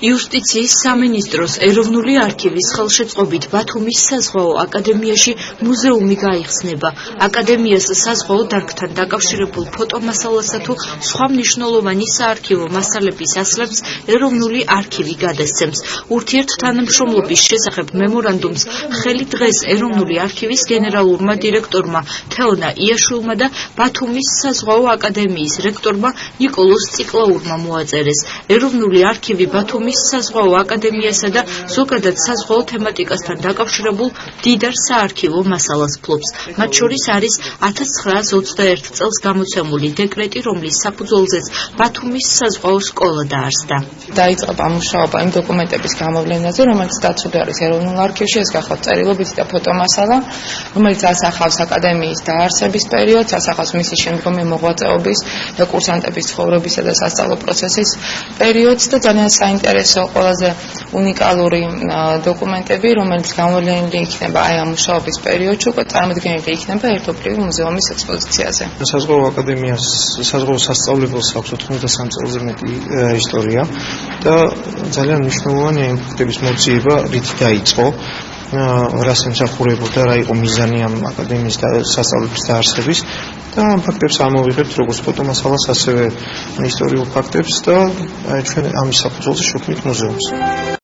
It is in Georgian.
იუსტიციის სამინისტროს ეროვნული არქივის ხელშეწყობით ბათუმის საზღვაო აკადემიაში მუზეუმი გაიხსნება. აკადემიას საზღვაო დარგთან დაკავშირებულ ფოტომასალასა თუ სხვა მნიშვნელოვანი საარქივო მასალების ასლებს ეროვნული არქივი გადასცემს. ურთიერთთანამშრომლობის შესახებ მემორანდუმს ხელი დღეს ეროვნული არქივის გენერალურმა დირექტორმა თეონა იაშვილმა და ბათუმის საზღვაო აკადემიის რექტორმა ნიკოლოზ ციკლაურმა მოაწერეს. ეროვნული არქივი ბათუმის საზღვაო აკადემიასა და ზოგადად საზღვაო თემატიკასთან დაკავშირებულ მდიდარ საარქივო მასალას ფლობს. მათ შორის არის 1921 წელს გამოცემული დეკრეტი, რომლის საფუძველზეც ბათუმის საზღვაო სკოლა დაარსდა. დაიწყება მუშაობა იმ დოკუმენტების გამოვლენაზე, რომელიც დაცული არის ეროვნულ არქივში, ეს გახლავთ წერილობითი და ფოტომასალა, რომელიც ასახავს აკადემიის დაარსების პერიოდს, ასახავს მისი შემდგომი მოღვაწეობის, კურსანტების ცხოვრებისა და სასწავლო პროცესის პერიოდს და ძალიან საინტერესო, ყველაზე უნიკალური დოკუმენტები, რომელიც გამოვლენილი იქნება აი ამ მუშაობის პერიოდში, უკვე წარმოდგენილი იქნება ერთობლივი მუზეუმის ექსპოზიციაზე. საზღვაო აკადემიას საზღვაო სასწავლებელს აქვს 83 წელზე მეტი ისტორია და ძალიან მნიშვნელოვანია იმ ფაქტების მოძიება, რით დაიწყო, რას ემსახურებოდა, რა იყო მიზანი ამ აკადემიის სასწავლებლის დაარსების და ამ ფაქტებს ამოვიღებთ როგორც ფოტომასალას, ასევე ისტორიულ ფაქტებს და ჩვენ ამის საფუძველზე შევქმნით მუზეუმს.